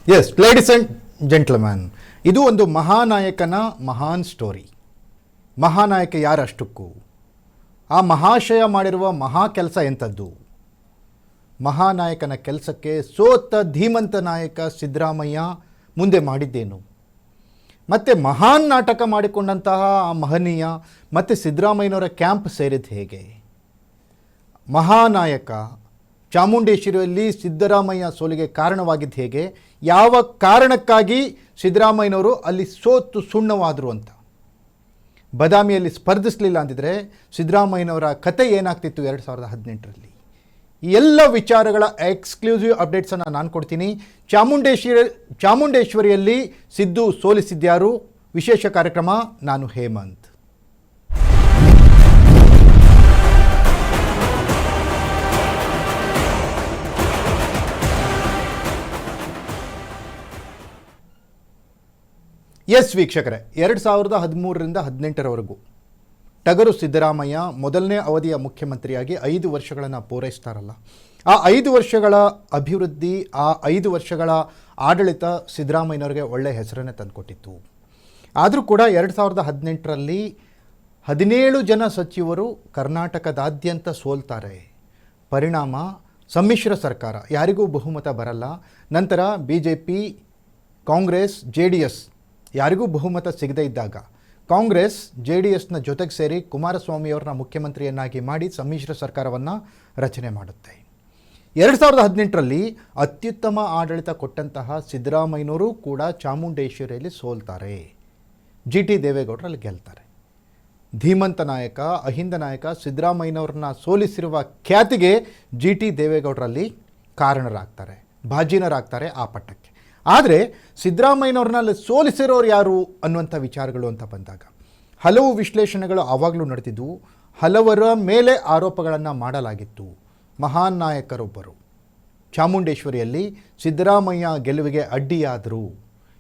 S ladies and gentleman, ಇದು ಒಂದು ಮಹಾನಾಯಕನ ಮಹಾನ್ ಸ್ಟೋರಿ. ಮಹಾನಾಯಕ ಯಾರಷ್ಟಕ್ಕೂ, ಆ ಮಹಾಶಯ ಮಾಡಿರುವ ಮಹಾ ಕೆಲಸ ಎಂಥದ್ದು? ಮಹಾನಾಯಕನ ಕೆಲಸಕ್ಕೆ ಸೋತ ಧೀಮಂತ ನಾಯಕ ಸಿದ್ದರಾಮಯ್ಯ ಮುಂದೆ ಮಾಡಿದ್ದೇನು? ಮತ್ತು ಮಹಾನ್ ನಾಟಕ ಮಾಡಿಕೊಂಡಂತಹ ಆ ಮಹನೀಯ ಮತ್ತು ಸಿದ್ದರಾಮಯ್ಯನವರ ಕ್ಯಾಂಪ್ ಸೇರಿದ್ದು ಹೇಗೆ? ಮಹಾನಾಯಕ ಚಾಮುಂಡೇಶ್ವರಿಯಲ್ಲಿ ಸಿದ್ದರಾಮಯ್ಯ ಸೋಲಿಗೆ ಕಾರಣವಾಗಿದ್ದು ಹೇಗೆ? ಯಾವ ಕಾರಣಕ್ಕಾಗಿ ಸಿದ್ದರಾಮಯ್ಯನವರು ಅಲ್ಲಿ ಸೋತು ಸುಣ್ಣವಾದರು ಅಂತ. ಬದಾಮಿಯಲ್ಲಿ ಸ್ಪರ್ಧಿಸಲಿಲ್ಲ ಅಂದಿದ್ರೆ ಸಿದ್ದರಾಮಯ್ಯನವರ ಕತೆ ಏನಾಗ್ತಿತ್ತು 2018ರಲ್ಲಿ? ಈ ಎಲ್ಲ ವಿಚಾರಗಳ ಎಕ್ಸ್ಕ್ಲೂಸಿವ್ ಅಪ್ಡೇಟ್ಸನ್ನು ನಾನು ಕೊಡ್ತೀನಿ. ಚಾಮುಂಡೇಶ್ವರಿಯಲ್ಲಿ ಸಿದ್ದು ಸೋಲಿಸಿದ್ಯಾರು? ವಿಶೇಷ ಕಾರ್ಯಕ್ರಮ. ನಾನು ಹೇಮಂತ್. ಎಸ್ ವೀಕ್ಷಕರೇ, 2013ರಿಂದ 2018ರವರೆಗೂ ಟಗರು ಸಿದ್ದರಾಮಯ್ಯ ಮೊದಲನೇ ಅವಧಿಯ ಮುಖ್ಯಮಂತ್ರಿಯಾಗಿ 5 ವರ್ಷಗಳನ್ನು ಪೂರೈಸ್ತಾರಲ್ಲ, ಆ 5 ವರ್ಷಗಳ ಅಭಿವೃದ್ಧಿ, ಆ 5 ವರ್ಷಗಳ ಆಡಳಿತ ಸಿದ್ದರಾಮಯ್ಯನವರಿಗೆ ಒಳ್ಳೆಯ ಹೆಸರನ್ನೇ ತಂದುಕೊಟ್ಟಿತ್ತು. ಆದರೂ ಕೂಡ 2018ರಲ್ಲಿ 17 ಜನ ಸಚಿವರು ಕರ್ನಾಟಕದಾದ್ಯಂತ ಸೋಲ್ತಾರೆ. ಪರಿಣಾಮ ಸಮ್ಮಿಶ್ರ ಸರ್ಕಾರ, ಯಾರಿಗೂ ಬಹುಮತ ಬರಲ್ಲ. ನಂತರ BJP, ಕಾಂಗ್ರೆಸ್, JDS ಯಾರಿಗೂ ಬಹುಮತ ಸಿಗದೇ ಇದ್ದಾಗ ಕಾಂಗ್ರೆಸ್ JDSನ ಜೊತೆಗೆ ಸೇರಿ ಕುಮಾರಸ್ವಾಮಿಯವ್ರನ್ನ ಮುಖ್ಯಮಂತ್ರಿಯನ್ನಾಗಿ ಮಾಡಿ ಸಮ್ಮಿಶ್ರ ಸರ್ಕಾರವನ್ನು ರಚನೆ ಮಾಡುತ್ತೆ. 2018ರಲ್ಲಿ ಅತ್ಯುತ್ತಮ ಆಡಳಿತ ಕೊಟ್ಟಂತಹ ಸಿದ್ದರಾಮಯ್ಯನವರು ಕೂಡ ಚಾಮುಂಡೇಶ್ವರಿಯಲ್ಲಿ ಸೋಲ್ತಾರೆ. GT ದೇವೇಗೌಡರಲ್ಲಿ ಗೆಲ್ತಾರೆ. ಧೀಮಂತ ನಾಯಕ, ಅಹಿಂದ ನಾಯಕ ಸಿದ್ದರಾಮಯ್ಯನವ್ರನ್ನ ಸೋಲಿಸಿರುವ ಖ್ಯಾತಿಗೆ GT ದೇವೇಗೌಡರಲ್ಲಿ ಕಾರಣರಾಗ್ತಾರೆ, ಬಾಜಿನರಾಗ್ತಾರೆ ಆ ಪಟ್ಟಕ್ಕೆ. ಆದರೆ ಸಿದ್ದರಾಮಯ್ಯನವ್ರನ್ನ ಸೋಲಿಸಿರೋರು ಯಾರು ಅನ್ನುವಂಥ ವಿಚಾರಗಳು ಅಂತ ಬಂದಾಗ ಹಲವು ವಿಶ್ಲೇಷಣೆಗಳು ಆವಾಗಲೂ ನಡೆದಿದ್ದವು. ಹಲವರ ಮೇಲೆ ಆರೋಪಗಳನ್ನು ಮಾಡಲಾಗಿತ್ತು. ಮಹಾನ್ ನಾಯಕರೊಬ್ಬರು ಚಾಮುಂಡೇಶ್ವರಿಯಲ್ಲಿ ಸಿದ್ದರಾಮಯ್ಯ ಗೆಲುವಿಗೆ ಅಡ್ಡಿಯಾದರು.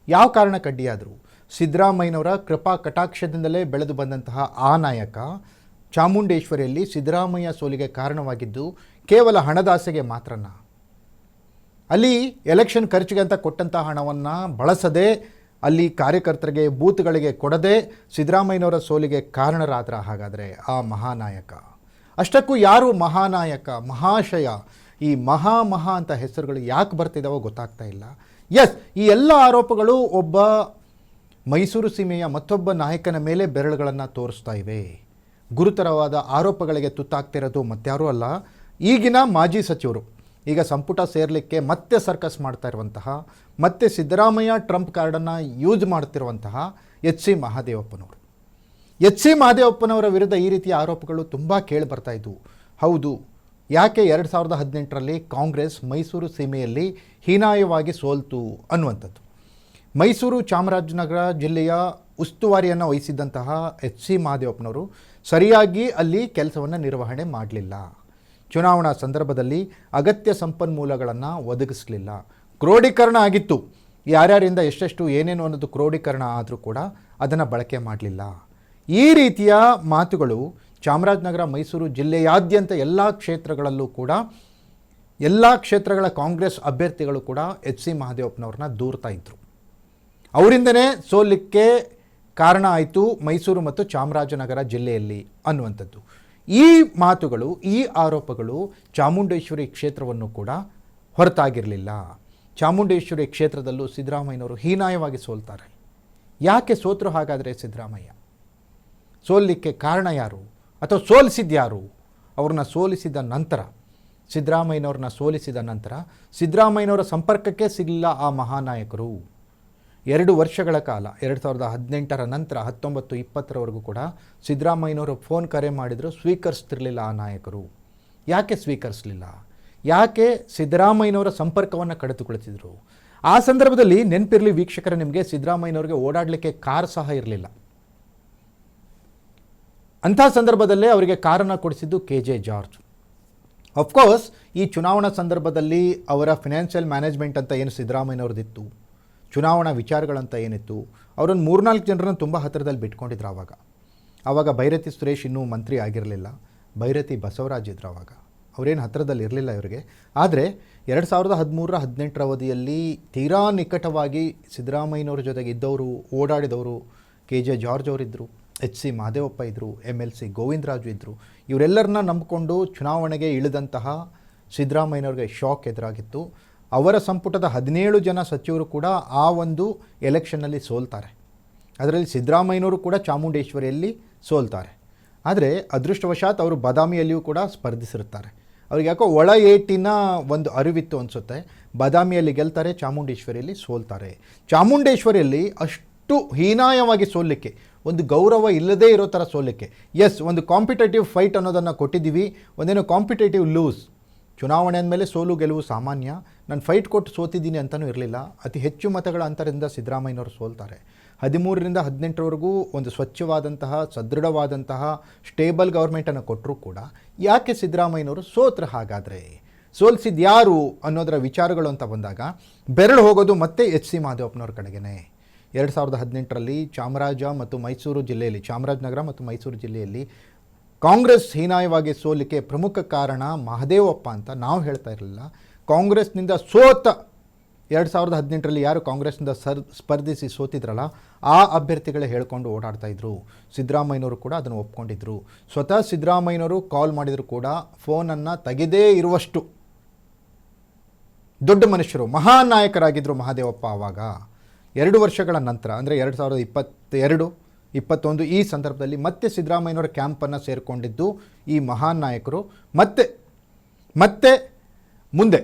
ಯಾವ ಕಾರಣಕ್ಕೆ ಅಡ್ಡಿಯಾದರು? ಸಿದ್ದರಾಮಯ್ಯನವರ ಕೃಪಾ ಕಟಾಕ್ಷದಿಂದಲೇ ಬೆಳೆದು ಬಂದಂತಹ ಆ ನಾಯಕ ಚಾಮುಂಡೇಶ್ವರಿಯಲ್ಲಿ ಸಿದ್ದರಾಮಯ್ಯ ಸೋಲಿಗೆ ಕಾರಣವಾಗಿದ್ದು ಕೇವಲ ಹಣದಾಸೆಗೆ ಮಾತ್ರನ? ಅಲ್ಲಿ ಎಲೆಕ್ಷನ್ ಖರ್ಚಿಗೆ ಅಂತ ಕೊಟ್ಟಂಥ ಹಣವನ್ನು ಬಳಸದೆ, ಅಲ್ಲಿ ಕಾರ್ಯಕರ್ತರಿಗೆ, ಬೂತ್ಗಳಿಗೆ ಕೊಡದೆ ಸಿದ್ದರಾಮಯ್ಯನವರ ಸೋಲಿಗೆ ಕಾರಣರಾದ್ರ ಹಾಗಾದರೆ ಆ ಮಹಾನಾಯಕ? ಅಷ್ಟಕ್ಕೂ ಯಾರು ಮಹಾನಾಯಕ, ಮಹಾಶಯ? ಈ ಮಹಾ ಅಂತ ಹೆಸರುಗಳು ಯಾಕೆ ಬರ್ತಿದ್ದಾವೋ ಗೊತ್ತಾಗ್ತಾ ಇಲ್ಲ. ಎಸ್, ಈ ಎಲ್ಲ ಆರೋಪಗಳು ಒಬ್ಬ ಮೈಸೂರು ಸೀಮೆಯ ಮತ್ತೊಬ್ಬ ನಾಯಕನ ಮೇಲೆ ಬೆರಳುಗಳನ್ನು ತೋರಿಸ್ತಾ ಇವೆ. ಗುರುತರವಾದ ಆರೋಪಗಳಿಗೆ ತುತ್ತಾಗ್ತಿರೋದು ಮತ್ತಾರೂ ಅಲ್ಲ, ಈಗಿನ ಮಾಜಿ ಸಚಿವರು, ಈಗ ಸಂಪುಟ ಸೇರಲಿಕ್ಕೆ ಮತ್ತೆ ಸರ್ಕಸ್ ಮಾಡ್ತಾ ಇರುವಂತಹ, ಮತ್ತೆ ಸಿದ್ದರಾಮಯ್ಯ ಟ್ರಂಪ್ ಕಾರ್ಡನ್ನು ಯೂಸ್ ಮಾಡ್ತಿರುವಂತಹ HC ಮಹದೇವಪ್ಪನವರು. HC ಮಹದೇವಪ್ಪನವರ ವಿರುದ್ಧ ಈ ರೀತಿಯ ಆರೋಪಗಳು ತುಂಬ ಕೇಳಿ ಬರ್ತಾ ಇದ್ವು. ಹೌದು, ಯಾಕೆ 2018ರಲ್ಲಿ ಕಾಂಗ್ರೆಸ್ ಮೈಸೂರು ಸೀಮೆಯಲ್ಲಿ ಹೀನಾಯವಾಗಿ ಸೋಲ್ತು ಅನ್ನುವಂಥದ್ದು. ಮೈಸೂರು ಚಾಮರಾಜನಗರ ಜಿಲ್ಲೆಯ ಉಸ್ತುವಾರಿಯನ್ನು ವಹಿಸಿದ್ದಂತಹ HC ಮಹದೇವಪ್ಪನವರು ಸರಿಯಾಗಿ ಅಲ್ಲಿ ಕೆಲಸವನ್ನು ನಿರ್ವಹಣೆ ಮಾಡಲಿಲ್ಲ. ಚುನಾವಣಾ ಸಂದರ್ಭದಲ್ಲಿ ಅಗತ್ಯ ಸಂಪನ್ಮೂಲಗಳನ್ನು ಒದಗಿಸಲಿಲ್ಲ. ಕ್ರೋಢೀಕರಣ ಆಗಿತ್ತು, ಯಾರ್ಯಾರಿಂದ ಎಷ್ಟೆಷ್ಟು ಏನೇನು ಅನ್ನೋದು ಕ್ರೋಢೀಕರಣ ಆದರೂ ಕೂಡ ಅದನ್ನು ಬಳಕೆ ಮಾಡಲಿಲ್ಲ. ಈ ರೀತಿಯ ಮಾತುಗಳು ಚಾಮರಾಜನಗರ, ಮೈಸೂರು ಜಿಲ್ಲೆಯಾದ್ಯಂತ ಎಲ್ಲ ಕ್ಷೇತ್ರಗಳಲ್ಲೂ ಕೂಡ, ಎಲ್ಲ ಕ್ಷೇತ್ರಗಳ ಕಾಂಗ್ರೆಸ್ ಅಭ್ಯರ್ಥಿಗಳು ಕೂಡ HC ಮಹದೇವಪ್ಪನವ್ರನ್ನ ದೂರ್ತಾ ಇದ್ದರು. ಅವರಿಂದನೇ ಸೋಲಿಕ್ಕೆ ಕಾರಣ ಆಯಿತು ಮೈಸೂರು ಮತ್ತು ಚಾಮರಾಜನಗರ ಜಿಲ್ಲೆಯಲ್ಲಿ ಅನ್ನುವಂಥದ್ದು. ಈ ಮಾತುಗಳು, ಈ ಆರೋಪಗಳು ಚಾಮುಂಡೇಶ್ವರಿ ಕ್ಷೇತ್ರವನ್ನು ಕೂಡ ಹೊರತಾಗಿರಲಿಲ್ಲ. ಚಾಮುಂಡೇಶ್ವರಿ ಕ್ಷೇತ್ರದಲ್ಲೂ ಸಿದ್ದರಾಮಯ್ಯನವರು ಹೀನಾಯವಾಗಿ ಸೋಲ್ತಾರೆ. ಯಾಕೆ ಸೋತರು ಹಾಗಾದರೆ ಸಿದ್ದರಾಮಯ್ಯ? ಸೋಲಿಕ್ಕೆ ಕಾರಣ ಯಾರು? ಅಥವಾ ಸೋಲಿಸಿದ್ಯಾರು? ಅವ್ರನ್ನ ಸೋಲಿಸಿದ ನಂತರ, ಸಿದ್ದರಾಮಯ್ಯನವ್ರನ್ನ ಸೋಲಿಸಿದ ನಂತರ ಸಿದ್ದರಾಮಯ್ಯನವರ ಸಂಪರ್ಕಕ್ಕೆ ಸಿಗಲಿಲ್ಲ ಆ ಮಹಾನಾಯಕರು. 2 ವರ್ಷಗಳ ಕಾಲ, 2018ರ ನಂತರ 19-20ರವರೆಗೂ ಕೂಡ ಸಿದ್ದರಾಮಯ್ಯನವರು ಫೋನ್ ಕರೆ ಮಾಡಿದರೂ ಸ್ವೀಕರಿಸ್ತಿರಲಿಲ್ಲ ಆ ನಾಯಕರು. ಯಾಕೆ ಸ್ವೀಕರಿಸಲಿಲ್ಲ? ಯಾಕೆ ಸಿದ್ದರಾಮಯ್ಯನವರ ಸಂಪರ್ಕವನ್ನು ಕಡಿತುಕೊಳ್ತಿದ್ರು? ಆ ಸಂದರ್ಭದಲ್ಲಿ ನೆನಪಿರಲಿ ವೀಕ್ಷಕರ ನಿಮಗೆ, ಸಿದ್ದರಾಮಯ್ಯನವ್ರಿಗೆ ಓಡಾಡಲಿಕ್ಕೆ ಕಾರ್ ಸಹ ಇರಲಿಲ್ಲ. ಅಂಥ ಸಂದರ್ಭದಲ್ಲೇ ಅವರಿಗೆ ಕಾರನ್ನು ಕೊಡಿಸಿದ್ದು KJ ಜಾರ್ಜ್. ಅಫ್ಕೋರ್ಸ್ ಈ ಚುನಾವಣಾ ಸಂದರ್ಭದಲ್ಲಿ ಅವರ ಫಿನಾನ್ಷಿಯಲ್ ಮ್ಯಾನೇಜ್ಮೆಂಟ್ ಅಂತ ಏನು ಸಿದ್ದರಾಮಯ್ಯನವ್ರದ್ದಿತ್ತು, ಚುನಾವಣಾ ವಿಚಾರಗಳಂತ ಏನಿತ್ತು, ಅವರನ್ನು 3-4 ಜನರನ್ನು ತುಂಬ ಹತ್ತಿರದಲ್ಲಿ ಬಿಟ್ಕೊಂಡಿದ್ರು. ಆವಾಗ ಭೈರತಿ ಸುರೇಶ್ ಇನ್ನೂ ಮಂತ್ರಿ ಆಗಿರಲಿಲ್ಲ, ಭೈರತಿ ಬಸವರಾಜ್ ಇದ್ರು ಆವಾಗ. ಅವರೇನು ಹತ್ತಿರದಲ್ಲಿ ಇರಲಿಲ್ಲ ಇವರಿಗೆ. ಆದರೆ 2013-18 ಅವಧಿಯಲ್ಲಿ ತೀರಾ ನಿಕಟವಾಗಿ ಸಿದ್ದರಾಮಯ್ಯನವ್ರ ಜೊತೆಗೆ ಇದ್ದವರು, ಓಡಾಡಿದವರು KJ ಜಾರ್ಜ್ ಅವರಿದ್ದರು, HC ಮಹದೇವಪ್ಪ ಇದ್ದರು, MLC ಗೋವಿಂದರಾಜು ಇದ್ದರು. ಇವರೆಲ್ಲರನ್ನ ನಂಬಿಕೊಂಡು ಚುನಾವಣೆಗೆ ಇಳಿದಂತಹ ಸಿದ್ದರಾಮಯ್ಯನವ್ರಿಗೆ ಶಾಕ್ ಎದುರಾಗಿತ್ತು. ಅವರ ಸಂಪುಟದ 17 ಜನ ಸಚಿವರು ಕೂಡ ಆ ಒಂದು ಎಲೆಕ್ಷನ್ನಲ್ಲಿ ಸೋಲ್ತಾರೆ. ಅದರಲ್ಲಿ ಸಿದ್ದರಾಮಯ್ಯನವರು ಕೂಡ ಚಾಮುಂಡೇಶ್ವರಿಯಲ್ಲಿ ಸೋಲ್ತಾರೆ. ಆದರೆ ಅದೃಷ್ಟವಶಾತ್ ಅವರು ಬಾದಾಮಿಯಲ್ಲಿಯೂ ಕೂಡ ಸ್ಪರ್ಧಿಸಿರ್ತಾರೆ. ಅವ್ರಿಗೆ ಯಾಕೋ ಒಳ ಏಟಿನ ಒಂದು ಅರಿವಿತ್ತು ಅನಿಸುತ್ತೆ. ಬಾದಾಮಿಯಲ್ಲಿ ಗೆಲ್ತಾರೆ, ಚಾಮುಂಡೇಶ್ವರಿಯಲ್ಲಿ ಸೋಲ್ತಾರೆ. ಚಾಮುಂಡೇಶ್ವರಿಯಲ್ಲಿ ಅಷ್ಟು ಹೀನಾಯವಾಗಿ ಸೋಲಿಕ್ಕೆ, ಒಂದು ಗೌರವ ಇಲ್ಲದೇ ಇರೋ ಥರ ಸೋಲಿಕ್ಕೆ, ಎಸ್ ಒಂದು ಕಾಂಪಿಟೇಟಿವ್ ಫೈಟ್ ಅನ್ನೋದನ್ನು ಕೊಟ್ಟಿದ್ದೀವಿ, ಒಂದೇನೋ ಕಾಂಪಿಟೇಟಿವ್ ಲೂಸ್. ಚುನಾವಣೆ ಅಂದಮೇಲೆ ಸೋಲು ಗೆಲುವು ಸಾಮಾನ್ಯ. ನಾನು ಫೈಟ್ ಕೊಟ್ಟು ಸೋತಿದ್ದೀನಿ ಅಂತಲೂ ಇರಲಿಲ್ಲ. ಅತಿ ಹೆಚ್ಚು ಮತಗಳ ಅಂತರದಿಂದ ಸಿದ್ದರಾಮಯ್ಯನವರು ಸೋಲ್ತಾರೆ. 13-18 ಒಂದು ಸ್ವಚ್ಛವಾದಂತಹ, ಸದೃಢವಾದಂತಹ, ಸ್ಟೇಬಲ್ ಗೌರ್ಮೆಂಟನ್ನು ಕೊಟ್ಟರೂ ಕೂಡ ಯಾಕೆ ಸಿದ್ದರಾಮಯ್ಯನವರು ಸೋತ್ರ? ಹಾಗಾದರೆ ಸೋಲಿಸಿದ ಯಾರು ಅನ್ನೋದರ ವಿಚಾರಗಳು ಅಂತ ಬಂದಾಗ ಬೆರಳು ಹೋಗೋದು ಮತ್ತೆ HC ಮಹದೇವಪ್ಪನವ್ರ ಕಡೆಗೇ. 2018ರಲ್ಲಿ ಚಾಮರಾಜನಗರ ಮತ್ತು ಮೈಸೂರು ಜಿಲ್ಲೆಯಲ್ಲಿ ಕಾಂಗ್ರೆಸ್ ಹೀನಾಯವಾಗಿ ಸೋಲಿಕ್ಕೆ ಪ್ರಮುಖ ಕಾರಣ ಮಹದೇವಪ್ಪ ಅಂತ ನಾವು ಹೇಳ್ತಾ ಇರಲಿಲ್ಲ. ಕಾಂಗ್ರೆಸ್ನಿಂದ ಸೋತ 2018ರಲ್ಲಿ ಯಾರು ಕಾಂಗ್ರೆಸ್ನಿಂದ ಸ್ಪರ್ಧಿಸಿ ಸೋತಿದ್ರಲ್ಲ, ಆ ಅಭ್ಯರ್ಥಿಗಳೇ ಹೇಳ್ಕೊಂಡು ಓಡಾಡ್ತಾಯಿದ್ರು. ಸಿದ್ದರಾಮಯ್ಯನವರು ಕೂಡ ಅದನ್ನು ಒಪ್ಕೊಂಡಿದ್ರು. ಸ್ವತಃ ಸಿದ್ದರಾಮಯ್ಯನವರು ಕಾಲ್ ಮಾಡಿದರೂ ಕೂಡ ಫೋನನ್ನು ತೆಗೆದೇ ಇರುವಷ್ಟು ದೊಡ್ಡ ಮನುಷ್ಯರು, ಮಹಾನ್ ನಾಯಕರಾಗಿದ್ದರು ಮಹದೇವಪ್ಪ. ಆವಾಗ 2 ವರ್ಷಗಳ ನಂತರ ಅಂದರೆ 2022-21 ಈ ಸಂದರ್ಭದಲ್ಲಿ ಮತ್ತೆ ಸಿದ್ದರಾಮಯ್ಯನವರ ಕ್ಯಾಂಪನ್ನು ಸೇರಿಕೊಂಡಿದ್ದು ಈ ಮಹಾನ್ ನಾಯಕರು. ಮತ್ತೆ ಮುಂದೆ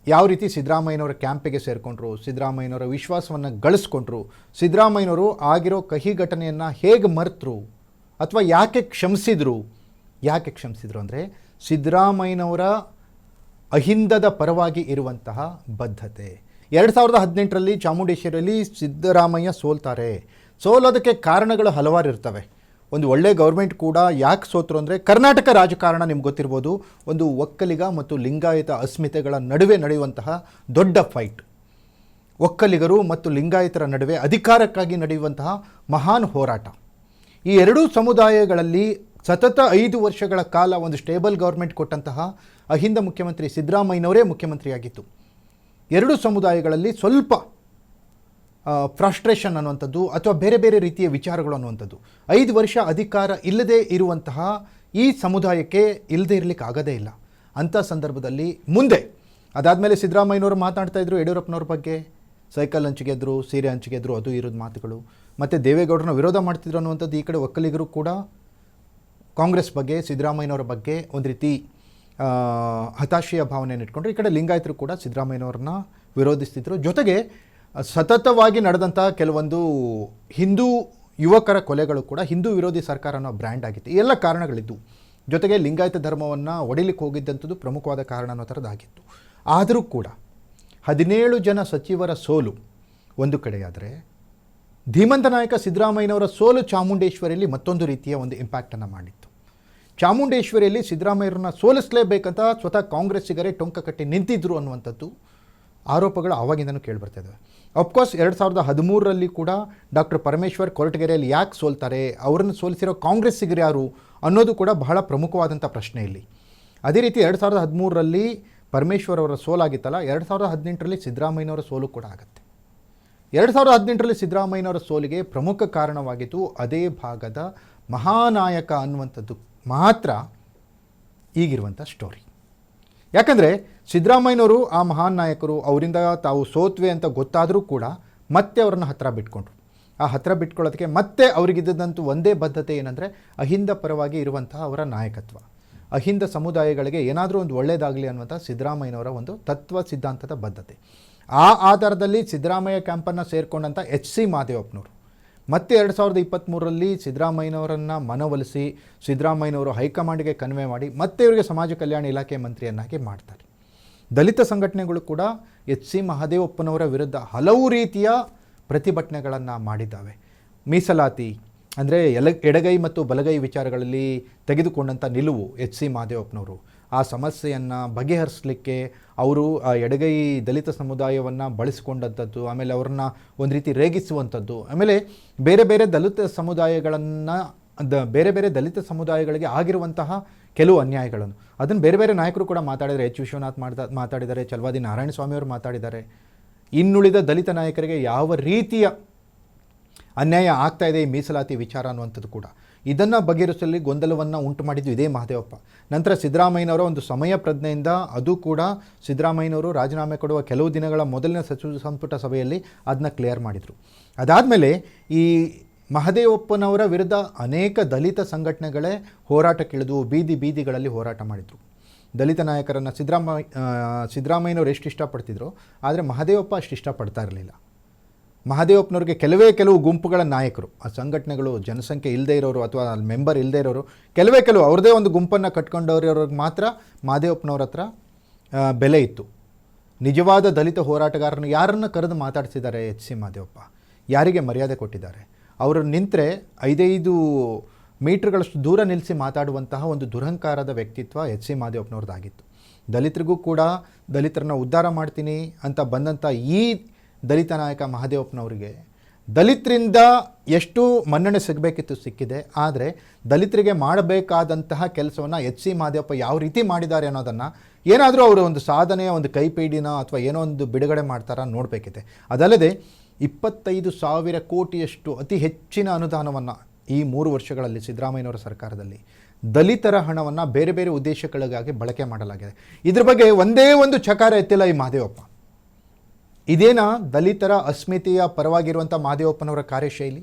ಯಾವ ರೀತಿ ಸಿದ್ದರಾಮಯ್ಯನವರ ಕ್ಯಾಂಪಿಗೆ ಸೇರಿಕೊಂಡ್ರು, ಸಿದ್ದರಾಮಯ್ಯನವರ ವಿಶ್ವಾಸವನ್ನು ಗಳಿಸ್ಕೊಂಡ್ರು, ಸಿದ್ದರಾಮಯ್ಯನವರು ಆಗಿರೋ ಕಹಿ ಘಟನೆಯನ್ನು ಹೇಗೆ ಮರೆತರು ಅಥವಾ ಯಾಕೆ ಕ್ಷಮಿಸಿದರು ಅಂದರೆ ಸಿದ್ದರಾಮಯ್ಯನವರ ಅಹಿಂದದ ಪರವಾಗಿ ಇರುವಂತಹ ಬದ್ಧತೆ. 2018ರಲ್ಲಿ ಚಾಮುಂಡೇಶ್ವರಿಯಲ್ಲಿ ಸಿದ್ದರಾಮಯ್ಯ ಸೋಲ್ತಾರೆ. ಸೋಲೋದಕ್ಕೆ ಕಾರಣಗಳು ಹಲವಾರು ಇರ್ತವೆ. ಒಂದು ಒಳ್ಳೆಯ ಗೌರ್ಮೆಂಟ್ ಕೂಡ ಯಾಕೆ ಸೋತರು ಅಂದರೆ, ಕರ್ನಾಟಕ ರಾಜಕಾರಣ ನಿಮ್ಗೆ ಗೊತ್ತಿರ್ಬೋದು, ಒಂದು ಒಕ್ಕಲಿಗ ಮತ್ತು ಲಿಂಗಾಯತ ಅಸ್ಮಿತೆಗಳ ನಡುವೆ ನಡೆಯುವಂತಹ ದೊಡ್ಡ ಫೈಟ್. ಒಕ್ಕಲಿಗರು ಮತ್ತು ಲಿಂಗಾಯತರ ನಡುವೆ ಅಧಿಕಾರಕ್ಕಾಗಿ ನಡೆಯುವಂತಹ ಮಹಾನ್ ಹೋರಾಟ. ಈ ಎರಡೂ ಸಮುದಾಯಗಳಲ್ಲಿ ಸತತ 5 ವರ್ಷಗಳ ಕಾಲ ಒಂದು ಸ್ಟೇಬಲ್ ಗೌರ್ಮೆಂಟ್ ಕೊಟ್ಟಂತಹ ಅಹಿಂದ ಮುಖ್ಯಮಂತ್ರಿ ಸಿದ್ದರಾಮಯ್ಯನವರೇ ಮುಖ್ಯಮಂತ್ರಿಯಾಗಿತ್ತು. ಎರಡೂ ಸಮುದಾಯಗಳಲ್ಲಿ ಸ್ವಲ್ಪ ಫ್ರಸ್ಟ್ರೇಷನ್ ಅನ್ನುವಂಥದ್ದು ಅಥವಾ ಬೇರೆ ಬೇರೆ ರೀತಿಯ ವಿಚಾರಗಳು ಅನ್ನುವಂಥದ್ದು. 5 ವರ್ಷ ಅಧಿಕಾರ ಇಲ್ಲದೇ ಇರುವಂತಹ ಈ ಸಮುದಾಯಕ್ಕೆ ಇಲ್ಲದೇ ಇರಲಿಕ್ಕೆ ಆಗೋದೇ ಇಲ್ಲ. ಅಂಥ ಸಂದರ್ಭದಲ್ಲಿ ಮುಂದೆ ಅದಾದಮೇಲೆ ಸಿದ್ದರಾಮಯ್ಯನವರು ಮಾತಾಡ್ತಾಯಿದ್ರು ಯಡಿಯೂರಪ್ಪನವ್ರ ಬಗ್ಗೆ, ಸೈಕಲ್ ಹಂಚಿಗೆದ್ರು, ಸೀರೆ ಹಂಚಿಗೆದ್ರು, ಅದು ಇರೋದು ಮಾತುಗಳು. ಮತ್ತು ದೇವೇಗೌಡರನ್ನ ವಿರೋಧ ಮಾಡ್ತಿದ್ರು ಅನ್ನುವಂಥದ್ದು. ಈ ಕಡೆ ಒಕ್ಕಲಿಗರು ಕೂಡ ಕಾಂಗ್ರೆಸ್ ಬಗ್ಗೆ, ಸಿದ್ದರಾಮಯ್ಯನವರ ಬಗ್ಗೆ ಒಂದು ರೀತಿ ಹತಾಶೆಯ ಭಾವನೆಯನ್ನು ಇಟ್ಕೊಂಡ್ರು. ಈ ಕಡೆ ಲಿಂಗಾಯತರು ಕೂಡ ಸಿದ್ದರಾಮಯ್ಯನವ್ರನ್ನ ವಿರೋಧಿಸ್ತಿದ್ರು. ಜೊತೆಗೆ ಸತತವಾಗಿ ನಡೆದಂತಹ ಕೆಲವೊಂದು ಹಿಂದೂ ಯುವಕರ ಕೊಲೆಗಳು ಕೂಡ ಹಿಂದೂ ವಿರೋಧಿ ಸರ್ಕಾರ ಅನ್ನೋ ಬ್ರ್ಯಾಂಡ್ ಆಗಿತ್ತು. ಈ ಎಲ್ಲ ಕಾರಣಗಳಿದ್ದು, ಜೊತೆಗೆ ಲಿಂಗಾಯತ ಧರ್ಮವನ್ನು ಒಡಿಲಿಕ್ಕೆ ಹೋಗಿದ್ದಂಥದ್ದು ಪ್ರಮುಖವಾದ ಕಾರಣ ಅನ್ನೋ ಥರದ್ದಾಗಿತ್ತು. ಆದರೂ ಕೂಡ 17 ಜನ ಸಚಿವರ ಸೋಲು ಒಂದು ಕಡೆಯಾದರೆ, ಧೀಮಂತ ನಾಯಕ ಸಿದ್ದರಾಮಯ್ಯನವರ ಸೋಲು ಚಾಮುಂಡೇಶ್ವರಿಯಲ್ಲಿ ಮತ್ತೊಂದು ರೀತಿಯ ಒಂದು ಇಂಪ್ಯಾಕ್ಟನ್ನು ಮಾಡಿತ್ತು. ಚಾಮುಂಡೇಶ್ವರಿಯಲ್ಲಿ ಸಿದ್ದರಾಮಯ್ಯರನ್ನ ಸೋಲಿಸಲೇಬೇಕಂತ ಸ್ವತಃ ಕಾಂಗ್ರೆಸ್ಸಿಗರೇ ಟೊಂಕ ಕಟ್ಟಿ ನಿಂತಿದ್ದರು ಅನ್ನುವಂಥದ್ದು ಆರೋಪಗಳು ಆವಾಗಿಂದನೂ ಕೇಳಿಬರ್ತಾಯಿದ್ದಾವೆ. ಅಫ್ಕೋರ್ಸ್ 2013ರಲ್ಲಿ ಕೂಡ ಡಾಕ್ಟರ್ ಪರಮೇಶ್ವರ್ ಕೊರಟಗೆರೆಯಲ್ಲಿ ಯಾಕೆ ಸೋಲ್ತಾರೆ, ಅವರನ್ನು ಸೋಲಿಸಿರೋ ಕಾಂಗ್ರೆಸ್ಸಿಗರು ಯಾರು ಅನ್ನೋದು ಕೂಡ ಬಹಳ ಪ್ರಮುಖವಾದಂಥ ಪ್ರಶ್ನೆ ಇಲ್ಲಿ. ಅದೇ ರೀತಿ 2013ರಲ್ಲಿ ಪರಮೇಶ್ವರ್ ಅವರ ಸೋಲಾಗಿತ್ತಲ್ಲ, 2018ರಲ್ಲಿ ಸಿದ್ದರಾಮಯ್ಯನವರ ಸೋಲು ಕೂಡ ಆಗುತ್ತೆ. 2018ರಲ್ಲಿ ಸಿದ್ದರಾಮಯ್ಯನವರ ಸೋಲಿಗೆ ಪ್ರಮುಖ ಕಾರಣವಾಗಿದ್ದು ಅದೇ ಭಾಗದ ಮಹಾನಾಯಕ ಅನ್ನುವಂಥದ್ದು ಮಾತ್ರ ಈಗಿರುವಂಥ ಸ್ಟೋರಿ. ಯಾಕಂದರೆ ಸಿದ್ದರಾಮಯ್ಯನವರು ಆ ಮಹಾನ್ ನಾಯಕರು, ಅವರಿಂದ ತಾವು ಸೋತ್ವೆ ಅಂತ ಗೊತ್ತಾದರೂ ಕೂಡ ಮತ್ತೆ ಅವರನ್ನು ಹತ್ತಿರ ಬಿಟ್ಕೊಂಡ್ರು. ಆ ಹತ್ತಿರ ಬಿಟ್ಕೊಳ್ಳೋದಕ್ಕೆ ಮತ್ತೆ ಅವರಿಗಿದ್ದಂತೂ ಒಂದೇ ಬದ್ಧತೆ ಏನಂದರೆ ಅಹಿಂದ ಪರವಾಗಿ ಇರುವಂತಹ ಅವರ ನಾಯಕತ್ವ. ಅಹಿಂದ ಸಮುದಾಯಗಳಿಗೆ ಏನಾದರೂ ಒಂದು ಒಳ್ಳೆಯದಾಗಲಿ ಅನ್ನುವಂಥ ಸಿದ್ದರಾಮಯ್ಯನವರ ಒಂದು ತತ್ವ ಸಿದ್ಧಾಂತದ ಬದ್ಧತೆ. ಆ ಆಧಾರದಲ್ಲಿ ಸಿದ್ದರಾಮಯ್ಯ ಕ್ಯಾಂಪನ್ನು ಸೇರಿಕೊಂಡಂಥ HC ಮಹದೇವಪ್ಪನವರು ಮತ್ತೆ 2023ರಲ್ಲಿ ಸಿದ್ದರಾಮಯ್ಯನವರನ್ನು ಮನವೊಲಿಸಿ ಸಿದ್ದರಾಮಯ್ಯನವರು ಹೈಕಮಾಂಡ್ಗೆ ಕನ್ವೆ ಮಾಡಿ ಮತ್ತೆ ಇವರಿಗೆ ಸಮಾಜ ಕಲ್ಯಾಣ ಇಲಾಖೆ ಮಂತ್ರಿಯನ್ನಾಗಿ ಮಾಡ್ತಾರೆ. ದಲಿತ ಸಂಘಟನೆಗಳು ಕೂಡ HC ಮಹದೇವಪ್ಪನವರ ವಿರುದ್ಧ ಹಲವು ರೀತಿಯ ಪ್ರತಿಭಟನೆಗಳನ್ನು ಮಾಡಿದ್ದಾವೆ. ಮೀಸಲಾತಿ ಅಂದರೆ ಎಡಗೈ ಮತ್ತು ಬಲಗೈ ವಿಚಾರಗಳಲ್ಲಿ ತೆಗೆದುಕೊಂಡಂಥ ನಿಲುವು HC ಮಹದೇವಪ್ಪನವರು, ಆ ಸಮಸ್ಯೆಯನ್ನು ಬಗೆಹರಿಸಲಿಕ್ಕೆ ಅವರು ಆ ಎಡಗೈ ದಲಿತ ಸಮುದಾಯವನ್ನು ಬಳಸಿಕೊಂಡಂಥದ್ದು, ಆಮೇಲೆ ಅವ್ರನ್ನ ಒಂದು ರೀತಿ ರೇಗಿಸುವಂಥದ್ದು, ಆಮೇಲೆ ಬೇರೆ ಬೇರೆ ದಲಿತ ಸಮುದಾಯಗಳಿಗೆ ಆಗಿರುವಂತಹ ಕೆಲವು ಅನ್ಯಾಯಗಳನ್ನು. ಅದನ್ನು ಬೇರೆ ಬೇರೆ ನಾಯಕರು ಕೂಡ ಮಾತಾಡಿದ್ದಾರೆ. ಎಚ್ ವಿಶ್ವನಾಥ್ ಮಾತಾಡಿದ್ದಾರೆ, ಚಲವಾದಿ ನಾರಾಯಣಸ್ವಾಮಿ ಅವರು ಮಾತಾಡಿದ್ದಾರೆ. ಇನ್ನುಳಿದ ದಲಿತ ನಾಯಕರಿಗೆ ಯಾವ ರೀತಿಯ ಅನ್ಯಾಯ ಆಗ್ತಾ ಇದೆ ಈ ಮೀಸಲಾತಿ ವಿಚಾರ ಅನ್ನುವಂಥದ್ದು ಕೂಡ. ಇದನ್ನು ಬಗೆಹರಿಸಲಿ ಗೊಂದಲವನ್ನು ಉಂಟು ಮಾಡಿದ್ದು ಇದೇ ಮಹದೇವಪ್ಪ. ನಂತರ ಸಿದ್ದರಾಮಯ್ಯನವರ ಒಂದು ಸಮಯ ಪ್ರಜ್ಞೆಯಿಂದ ಅದು ಕೂಡ ಸಿದ್ದರಾಮಯ್ಯನವರು ರಾಜೀನಾಮೆ ಕೊಡುವ ಕೆಲವು ದಿನಗಳ ಮೊದಲಿನ ಸಚಿವ ಸಂಪುಟ ಸಭೆಯಲ್ಲಿ ಅದನ್ನ ಕ್ಲಿಯರ್ ಮಾಡಿದರು. ಅದಾದಮೇಲೆ ಈ ಮಹದೇವಪ್ಪನವರ ವಿರುದ್ಧ ಅನೇಕ ದಲಿತ ಸಂಘಟನೆಗಳೇ ಹೋರಾಟಕ್ಕಿಳಿದು ಬೀದಿಗಳಲ್ಲಿ ಹೋರಾಟ ಮಾಡಿದರು. ದಲಿತ ನಾಯಕರನ್ನು ಸಿದ್ದರಾಮಯ್ಯನವರು ಎಷ್ಟು ಇಷ್ಟಪಡ್ತಿದ್ರು, ಆದರೆ ಮಹದೇವಪ್ಪ ಅಷ್ಟು ಇಷ್ಟಪಡ್ತಾ ಇರಲಿಲ್ಲ. ಮಹದೇವಪ್ಪನವ್ರಿಗೆ ಕೆಲವು ಗುಂಪುಗಳ ನಾಯಕರು, ಆ ಸಂಘಟನೆಗಳು ಜನಸಂಖ್ಯೆ ಇಲ್ಲದೆ ಇರೋರು ಅಥವಾ ಅಲ್ಲಿ ಮೆಂಬರ್ ಇಲ್ಲದೆ ಇರೋರು ಕೆಲವು ಅವ್ರದ್ದೇ ಒಂದು ಗುಂಪನ್ನು ಕಟ್ಕೊಂಡವ್ರಿಗೆ ಮಾತ್ರ ಮಹದೇವಪ್ಪನವ್ರ ಹತ್ರ ಬೆಲೆ ಇತ್ತು. ನಿಜವಾದ ದಲಿತ ಹೋರಾಟಗಾರರನ್ನು ಯಾರನ್ನು ಕರೆದು ಮಾತಾಡಿಸಿದ್ದಾರೆ ಎಚ್ ಸಿ ಮಹದೇವಪ್ಪ? ಯಾರಿಗೆ ಮರ್ಯಾದೆ ಕೊಟ್ಟಿದ್ದಾರೆ? ಅವರು ನಿಂತರೆ 5 ಮೀಟರ್ಗಳಷ್ಟು ದೂರ ನಿಲ್ಲಿಸಿ ಮಾತಾಡುವಂತಹ ಒಂದು ದುರಹಂಕಾರದ ವ್ಯಕ್ತಿತ್ವ ಎಚ್ ಸಿ ಮಹದೇವಪ್ಪನವ್ರದ್ದಾಗಿತ್ತು. ದಲಿತರಿಗೂ ಕೂಡ ದಲಿತರನ್ನ ಉದ್ಧಾರ ಮಾಡ್ತೀನಿ ಅಂತ ಬಂದಂಥ ಈ ದಲಿತ ನಾಯಕ ಮಹದೇವಪ್ಪನವರಿಗೆ ದಲಿತರಿಂದ ಎಷ್ಟು ಮನ್ನಣೆ ಸಿಗಬೇಕಿತ್ತು ಸಿಕ್ಕಿದೆ. ಆದರೆ ದಲಿತರಿಗೆ ಮಾಡಬೇಕಾದಂತಹ ಕೆಲಸವನ್ನು ಎಚ್ ಸಿ ಮಹದೇವಪ್ಪ ಯಾವ ರೀತಿ ಮಾಡಿದ್ದಾರೆ ಅನ್ನೋದನ್ನು ಏನಾದರೂ ಅವರು ಒಂದು ಸಾಧನೆಯ ಒಂದು ಕೈಪಿಡಿನ ಅಥವಾ ಏನೋ ಒಂದು ಬಿಡುಗಡೆ ಮಾಡ್ತಾರ ನೋಡಬೇಕಿದೆ. ಅದಲ್ಲದೆ 25,000 ಕೋಟಿಯಷ್ಟು ಅತಿ ಹೆಚ್ಚಿನ ಅನುದಾನವನ್ನು ಈ 3 ವರ್ಷಗಳಲ್ಲಿ ಸಿದ್ದರಾಮಯ್ಯನವರ ಸರ್ಕಾರದಲ್ಲಿ ದಲಿತರ ಹಣವನ್ನು ಬೇರೆ ಬೇರೆ ಉದ್ದೇಶಗಳಿಗಾಗಿ ಬಳಕೆ ಮಾಡಲಾಗಿದೆ. ಇದ್ರ ಬಗ್ಗೆ ಒಂದೇ ಒಂದು ಚಕಾರ ಎತ್ತಿಲ್ಲ ಈ ಮಹದೇವಪ್ಪ. ಇದೇನಾ ದಲಿತರ ಅಸ್ಮಿತೆಯ ಪರವಾಗಿರುವಂಥ ಮಹದೇವಪ್ಪನವರ ಕಾರ್ಯಶೈಲಿ?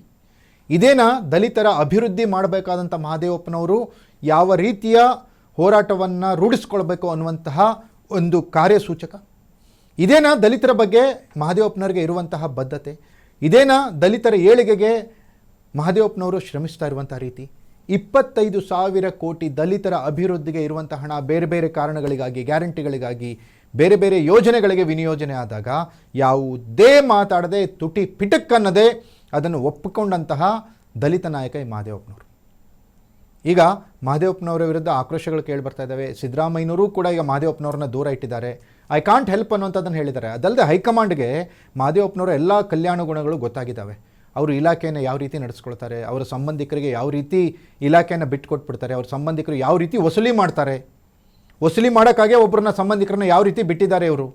ಇದೇನಾ ದಲಿತರ ಅಭಿವೃದ್ಧಿ ಮಾಡಬೇಕಾದಂಥ ಮಹದೇವಪ್ಪನವರು ಯಾವ ರೀತಿಯ ಹೋರಾಟವನ್ನು ರೂಢಿಸ್ಕೊಳ್ಬೇಕು ಅನ್ನುವಂತಹ ಒಂದು ಕಾರ್ಯಸೂಚಕ? ಇದೇನಾ ದಲಿತರ ಬಗ್ಗೆ ಮಹದೇವಪ್ಪನವರಿಗೆ ಇರುವಂತಹ ಬದ್ಧತೆ? ಇದೇನಾ ದಲಿತರ ಏಳಿಗೆಗೆ ಮಹದೇವಪ್ಪನವರು ಶ್ರಮಿಸ್ತಾ ಇರುವಂಥ ರೀತಿ? 25,000 ಕೋಟಿ ದಲಿತರ ಅಭಿವೃದ್ಧಿಗೆ ಇರುವಂಥ ಹಣ ಬೇರೆ ಬೇರೆ ಕಾರಣಗಳಿಗಾಗಿ, ಗ್ಯಾರಂಟಿಗಳಿಗಾಗಿ, ಬೇರೆ ಬೇರೆ ಯೋಜನೆಗಳಿಗೆ ವಿನಿಯೋಜನೆ ಆದಾಗ ಯಾವುದೇ ಮಾತಾಡದೆ ತುಟಿ ಪಿಟಕ್ಕನ್ನದೇ ಅದನ್ನು ಒಪ್ಪಿಕೊಂಡಂತಹ ದಲಿತ ನಾಯಕ ಈ ಮಹದೇವಪ್ಪನವರು. ಈಗ ಮಹದೇವಪ್ಪನವರ ವಿರುದ್ಧ ಆಕ್ರೋಶಗಳು ಕೇಳಿ ಬರ್ತಾ ಇದ್ದಾವೆ. ಸಿದ್ದರಾಮಯ್ಯನವರು ಕೂಡ ಈಗ ಮಹದೇವಪ್ಪನವ್ರನ್ನ ದೂರ ಇಟ್ಟಿದ್ದಾರೆ. ಐ ಕಾಂಟ್ ಹೆಲ್ಪ್ ಅನ್ನುವಂಥದ್ದನ್ನು ಹೇಳಿದ್ದಾರೆ. ಅದಲ್ಲದೆ ಹೈಕಮಾಂಡ್ಗೆ ಮಹದೇವಪ್ಪನವರ ಎಲ್ಲ ಕಲ್ಯಾಣ ಗುಣಗಳು ಗೊತ್ತಾಗಿದ್ದಾವೆ. ಅವರು ಇಲಾಖೆಯನ್ನು ಯಾವ ರೀತಿ ನಡೆಸ್ಕೊಳ್ತಾರೆ, ಅವರ ಸಂಬಂಧಿಕರಿಗೆ ಯಾವ ರೀತಿ ಇಲಾಖೆಯನ್ನು ಬಿಟ್ಟುಕೊಟ್ಬಿಡ್ತಾರೆ, ಅವ್ರ ಸಂಬಂಧಿಕರು ಯಾವ ರೀತಿ ವಸೂಲಿ ಮಾಡ್ತಾರೆ, ವಸೂಲಿ ಮಾಡೋಕ್ಕಾಗೆ ಒಬ್ಬರನ್ನ ಸಂಬಂಧಿಕರನ್ನ ಯಾವ ರೀತಿ ಬಿಟ್ಟಿದ್ದಾರೆ ಇವರು,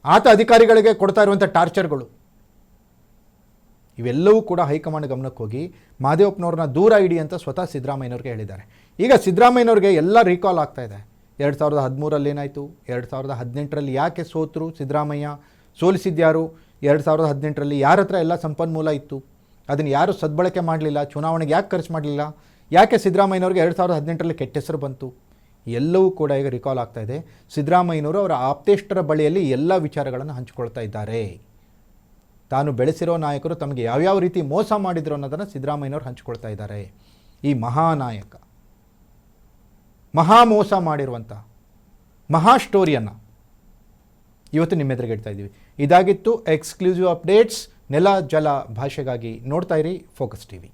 ಆತ ಅಧಿಕಾರಿಗಳಿಗೆ ಕೊಡ್ತಾ ಇರುವಂಥ ಟಾರ್ಚರ್ಗಳು, ಇವೆಲ್ಲವೂ ಕೂಡ ಹೈಕಮಾಂಡ್ ಗಮನಕ್ಕೆ ಹೋಗಿ ಮಹದೇವಪ್ಪನವ್ರನ್ನ ದೂರ ಇಡಿ ಅಂತ ಸ್ವತಃ ಸಿದ್ದರಾಮಯ್ಯನವ್ರಿಗೆ ಹೇಳಿದ್ದಾರೆ. ಈಗ ಸಿದ್ದರಾಮಯ್ಯನವ್ರಿಗೆ ಎಲ್ಲ ರೀಕಾಲ್ ಆಗ್ತಾ ಇದೆ. 2013ರಲ್ಲಿ ಏನಾಯಿತು, 2018ರಲ್ಲಿ ಯಾಕೆ ಸೋತರು ಸಿದ್ದರಾಮಯ್ಯ, ಸೋಲಿಸಿದ್ಯಾರು, 2018ರಲ್ಲಿ ಯಾರ ಹತ್ರ ಎಲ್ಲ ಸಂಪನ್ಮೂಲ ಇತ್ತು, ಅದನ್ನು ಯಾರು ಸದ್ಬಳಕೆ ಮಾಡಲಿಲ್ಲ, ಚುನಾವಣೆಗೆ ಯಾಕೆ ಖರ್ಚು ಮಾಡಲಿಲ್ಲ, ಯಾಕೆ ಸಿದ್ದರಾಮಯ್ಯನವ್ರಿಗೆ 2018ರಲ್ಲಿ ಕೆಟ್ಟ ಹೆಸರು ಬಂತು, ಎಲ್ಲವೂ ಕೂಡ ಈಗ ರಿಕಾಲ್ ಆಗ್ತಾ ಇದೆ. ಸಿದ್ದರಾಮಯ್ಯನವರು ಅವರ ಆಪ್ತೇಷ್ಟರ ಬಳಿಯಲ್ಲಿ ಎಲ್ಲ ವಿಚಾರಗಳನ್ನು ಹಂಚಿಕೊಳ್ತಾ ಇದ್ದಾರೆ. ತಾನು ಬೆಳೆಸಿರೋ ನಾಯಕರು ತಮಗೆ ಯಾವ್ಯಾವ ರೀತಿ ಮೋಸ ಮಾಡಿದ್ರು ಅನ್ನೋದನ್ನು ಸಿದ್ದರಾಮಯ್ಯನವರು ಹಂಚಿಕೊಳ್ತಾ ಇದ್ದಾರೆ. ಈ ಮಹಾನಾಯಕ ಮಹಾ ಮೋಸ ಮಾಡಿರುವಂಥ ಮಹಾ ಸ್ಟೋರಿಯನ್ನು ಇವತ್ತು ನಿಮ್ಮೆದುರಿಗೆ ಇಡ್ತಾ ಇದ್ದೀವಿ. ಇದಾಗಿತ್ತು ಎಕ್ಸ್ಕ್ಲೂಸಿವ್ ಅಪ್ಡೇಟ್ಸ್. ನೆಲ ಜಲ ಭಾಷೆಗಾಗಿ ನೋಡ್ತಾ ಇರಿ ಫೋಕಸ್ ಟಿವಿ.